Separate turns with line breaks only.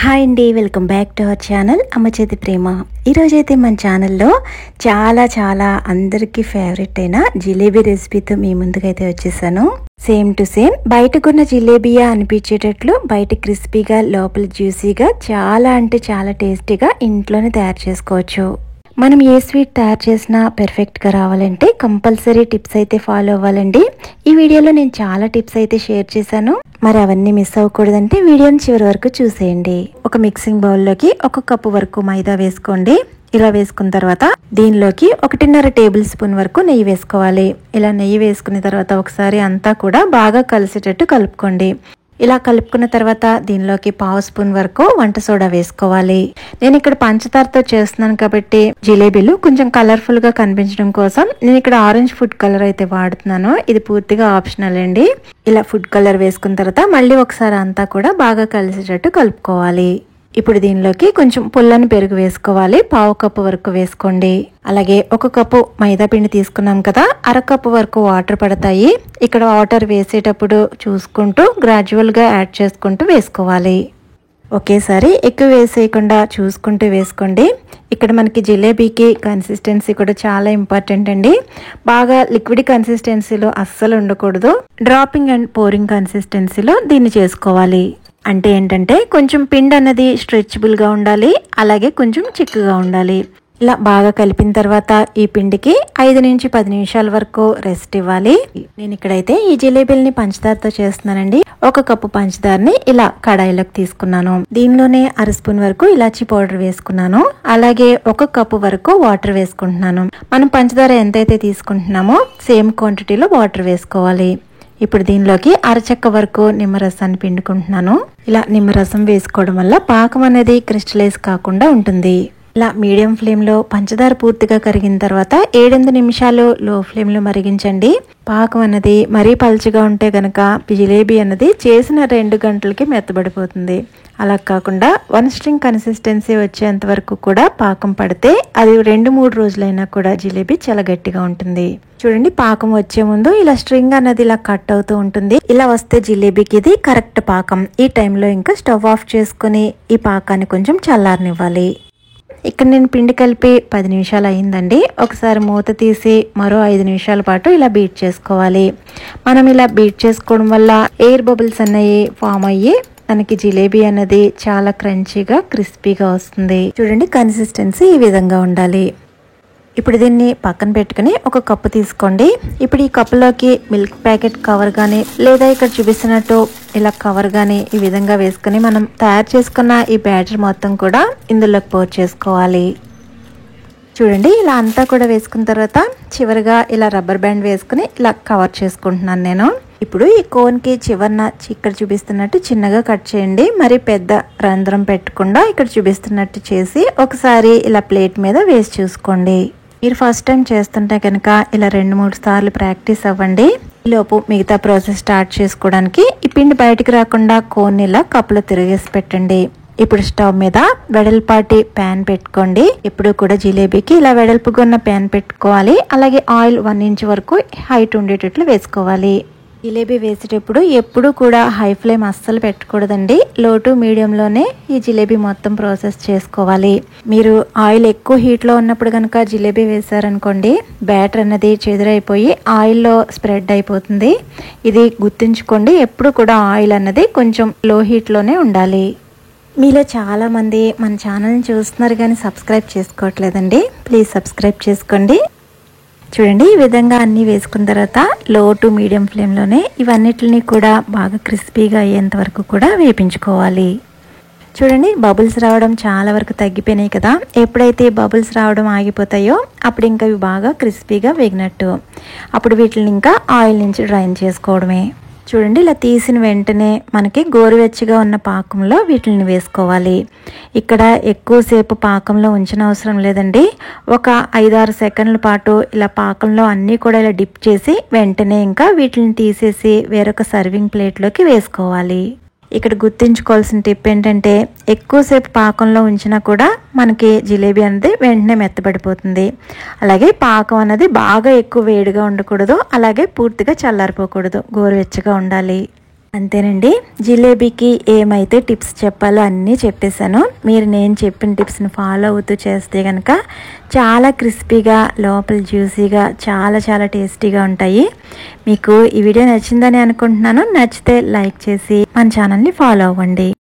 Hi అండి, welcome back to our channel అమ్మ చేతి ప్రేమ. ఈరోజైతే మన ఛానల్లో చాలా అందరికీ ఫేవరెట్ అయిన జిలేబీ రెసిపీతో మీ ముందుకైతే వచ్చేసాను. సేమ్ టు సేమ్ బయటకున్న జిలేబీయా అనిపించేటట్లు బయట క్రిస్పీగా లోపల జ్యూసీగా చాలా అంటే చాలా టేస్టీగా ఇంట్లోనే తయారు చేసుకోవచ్చు. మనం ఏ స్వీట్ తయారు చేసినా పర్ఫెక్ట్గా రావాలంటే కంపల్సరీ టిప్స్ అయితే ఫాలో అవ్వాలండి. ఈ వీడియోలో నేను చాలా టిప్స్ అయితే షేర్ చేశాను. మరి అవన్నీ మిస్ అవ్వకూడదంటే వీడియోని చివరి వరకు చూసేయండి. ఒక మిక్సింగ్ బౌల్లోకి 1 కప్పు వరకు మైదా వేసుకోండి. ఇలా వేసుకున్న తర్వాత దీనిలోకి 1.5 టేబుల్ స్పూన్ వరకు నెయ్యి వేసుకోవాలి. ఇలా నెయ్యి వేసుకున్న తర్వాత ఒకసారి అంతా కూడా బాగా కలిసేటట్టు కలుపుకోండి. ఇలా కలుపుకున్న తర్వాత దీనిలోకి 1/2 స్పూన్ వరకు వంట సోడా వేసుకోవాలి. నేను ఇక్కడ పంచదారతో చేస్తున్నాను కాబట్టి జిలేబీలు కొంచెం కలర్ఫుల్ గా కనిపించడం కోసం నేను ఇక్కడ ఆరెంజ్ ఫుడ్ కలర్ అయితే వాడుతున్నాను. ఇది పూర్తిగా ఆప్షనల్ అండి. ఇలా ఫుడ్ కలర్ వేసుకున్న తర్వాత మళ్ళీ ఒకసారి అంతా కూడా బాగా కలిసేటట్టు కలుపుకోవాలి. ఇప్పుడు దీనిలోకి కొంచెం పుల్లని పెరుగు వేసుకోవాలి. 1/2 కప్పు వరకు వేసుకోండి. అలాగే 1 కప్పు మైదా పిండి తీసుకున్నాం కదా, 1/2 కప్పు వరకు వాటర్ పడతాయి. ఇక్కడ వాటర్ వేసేటప్పుడు చూసుకుంటూ గ్రాడ్యువల్ గా యాడ్ చేసుకుంటూ వేసుకోవాలి. ఒకేసారి ఎక్కువ వేసేయకుండా చూసుకుంటూ వేసుకోండి. ఇక్కడ మనకి జిలేబీకి కన్సిస్టెన్సీ కూడా చాలా ఇంపార్టెంట్ అండి. బాగా లిక్విడ్ కన్సిస్టెన్సీలో అస్సలు ఉండకూడదు. డ్రాపింగ్ అండ్ పోరింగ్ కన్సిస్టెన్సీలో దీన్ని చేసుకోవాలి. అంటే ఏంటంటే కొంచెం పిండి అన్నది స్ట్రెచబుల్ గా ఉండాలి, అలాగే కొంచెం చిక్కగా ఉండాలి. ఇలా బాగా కలిపిన తర్వాత ఈ పిండికి 5 నుంచి 10 నిమిషాల వరకు రెస్ట్ ఇవ్వాలి. నేను ఇక్కడైతే ఈ జిలేబీలని పంచదారతో చేస్తున్నానండి. 1 కప్పు పంచదారని ఇలా కడాయిలోకి తీసుకున్నాను. దీనిలోనే 1/2 స్పూన్ వరకు ఇలాచీ పౌడర్ వేసుకున్నాను. అలాగే 1 కప్పు వరకు వాటర్ వేసుకుంటున్నాను. మనం పంచదార ఎంతైతే తీసుకుంటున్నామో సేమ్ క్వాంటిటీలో వాటర్ వేసుకోవాలి. ఇప్పుడు దీనిలోకి 1/2 చెక్క వరకు నిమ్మరసాన్ని పిండుకుంటున్నాను. ఇలా నిమ్మరసం వేసుకోవడం వల్ల పాకం అనేది క్రిస్టలైజ్ కాకుండా ఉంటుంది. ఇలా మీడియం ఫ్లేమ్ లో పంచదార పూర్తిగా కరిగిన తర్వాత 7-8 నిమిషాలు లో ఫ్లేమ్ లో మరిగించండి. పాకం అన్నది మరీ పల్చగా ఉంటే గనక జిలేబీ అన్నది చేసిన 2 గంటలకి మెత్తబడిపోతుంది. అలా కాకుండా 1 స్ట్రింగ్ కన్సిస్టెన్సీ వచ్చేంత వరకు కూడా పాకం పడితే అది 2-3 రోజులైనా కూడా జిలేబీ చాలా గట్టిగా ఉంటుంది. చూడండి, పాకం వచ్చే ముందు ఇలా స్ట్రింగ్ అన్నది ఇలా కట్ అవుతూ ఉంటుంది. ఇలా వస్తే జిలేబీకి ఇది కరెక్ట్ పాకం. ఈ టైంలో ఇంకా స్టవ్ ఆఫ్ చేసుకుని ఈ పాకాన్ని కొంచెం చల్లారనివ్వాలి. ఇక్కడ నేను పిండి కలిపి 10 నిమిషాలు అయిందండి. ఒకసారి మూత తీసి మరో 5 నిమిషాల పాటు ఇలా బీట్ చేసుకోవాలి. మనం ఇలా బీట్ చేసుకోవడం వల్ల ఎయిర్ బబుల్స్ అన్నవి ఫామ్ అయ్యి మనకి జిలేబీ అన్నది చాలా క్రంచీగా క్రిస్పీగా వస్తుంది. చూడండి, కన్సిస్టెన్సీ ఈ విధంగా ఉండాలి. ఇప్పుడు దీన్ని పక్కన పెట్టుకుని 1 కప్పు తీసుకోండి. ఇప్పుడు ఈ కప్పులోకి మిల్క్ ప్యాకెట్ కవర్ కానీ లేదా ఇక్కడ చూపిస్తున్నట్టు ఇలా కవర్ కానీ ఈ విధంగా వేసుకుని మనం తయారు చేసుకున్న ఈ బ్యాటర్ మొత్తం కూడా ఇందులోకి పోర్ చేసుకోవాలి. చూడండి, ఇలా అంతా కూడా వేసుకున్న తర్వాత చివరిగా ఇలా రబ్బర్ బ్యాండ్ వేసుకుని ఇలా కవర్ చేసుకుంటున్నాను నేను. ఇప్పుడు ఈ కోన్ కి చివరన ఇక్కడ చూపిస్తున్నట్టు చిన్నగా కట్ చేయండి. మరి పెద్ద రంధ్రం పెట్టకుండా ఇక్కడ చూపిస్తున్నట్టు చేసి ఒకసారి ఇలా ప్లేట్ మీద వేసి చూసుకోండి. మీరు ఫస్ట్ టైం చేస్తుంటే కనుక ఇలా 2-3 సార్లు ప్రాక్టీస్ అవ్వండి. ఈలోపు మిగతా ప్రాసెస్ స్టార్ట్ చేసుకోవడానికి ఈ పిండి బయటికి రాకుండా కోన్ ఇలా కప్పులో తిరిగేసి పెట్టండి. ఇప్పుడు స్టవ్ మీద వెడల్పాటి ప్యాన్ పెట్టుకోండి. ఎప్పుడు కూడా జిలేబీకి ఇలా వెడల్పుగా ఉన్న ప్యాన్ పెట్టుకోవాలి. అలాగే ఆయిల్ 1 ఇంచ్ వరకు హైట్ ఉండేటట్లు వేసుకోవాలి. జిలేబీ వేసేటప్పుడు ఎప్పుడు కూడా హై ఫ్లేమ్ అస్సలు పెట్టకూడదండి. లో టు మీడియంలోనే ఈ జిలేబీ మొత్తం ప్రాసెస్ చేసుకోవాలి. మీరు ఆయిల్ ఎక్కువ హీట్లో ఉన్నప్పుడు కనుక జిలేబీ వేసారనుకోండి, బ్యాటర్ అన్నది చెదిరైపోయి ఆయిల్లో స్ప్రెడ్ అయిపోతుంది. ఇది గుర్తుంచుకోండి. ఎప్పుడు కూడా ఆయిల్ అన్నది కొంచెం లో హీట్లోనే ఉండాలి. మీలో చాలా మంది మన ఛానల్ని చూస్తున్నారు కానీ సబ్స్క్రైబ్ చేసుకోవట్లేదండి. ప్లీజ్ సబ్స్క్రైబ్ చేసుకోండి. చూడండి, ఈ విధంగా అన్నీ వేసుకున్న తర్వాత లో టు మీడియం ఫ్లేమ్లోనే ఇవన్నిటిని కూడా బాగా క్రిస్పీగా అయ్యేంత వరకు కూడా వేపించుకోవాలి. చూడండి, బబుల్స్ రావడం చాలా వరకు తగ్గిపోయినాయి కదా. ఎప్పుడైతే బబుల్స్ రావడం ఆగిపోతాయో అప్పుడు ఇంకా ఇవి బాగా క్రిస్పీగా వేగినట్టు. అప్పుడు వీటిని ఇంకా ఆయిల్ నుంచి డ్రైన్ చేసుకోవడమే. చూడండి, ఇలా తీసిన వెంటనే మనకి గోరువెచ్చగా ఉన్న పాకంలో వీటిని వేసుకోవాలి. ఇక్కడ ఎక్కువసేపు పాకంలో ఉంచిన అవసరం లేదండి. ఒక 5-6 సెకండ్ల పాటు ఇలా పాకంలో అన్నీ కూడా ఇలా డిప్ చేసి వెంటనే ఇంకా వీటిని తీసేసి వేరొక సర్వింగ్ ప్లేట్లోకి వేసుకోవాలి. ఇక్కడ గుర్తుంచుకోవాల్సిన టిప్ ఏంటంటే ఎక్కువసేపు పాకంలో ఉంచినా కూడా మనకి జిలేబీ అనేది వెంటనే మెత్తబడిపోతుంది. అలాగే పాకం అనేది బాగా ఎక్కువ వేడిగా ఉండకూడదు, అలాగే పూర్తిగా చల్లారిపోకూడదు, గోరువెచ్చగా ఉండాలి. అంతేనండి, జిలేబీకి ఏమైతే టిప్స్ చెప్పాలో అన్నీ చెప్పేశాను. మీరు నేను చెప్పిన టిప్స్ని ఫాలో అవుతూ చేస్తే కనుక చాలా క్రిస్పీగా, లోపల జ్యూసీగా, చాలా చాలా టేస్టీగా ఉంటాయి. మీకు ఈ వీడియో నచ్చిందని అనుకుంటున్నాను. నచ్చితే లైక్ చేసి మన ఛానల్ని ఫాలో అవ్వండి.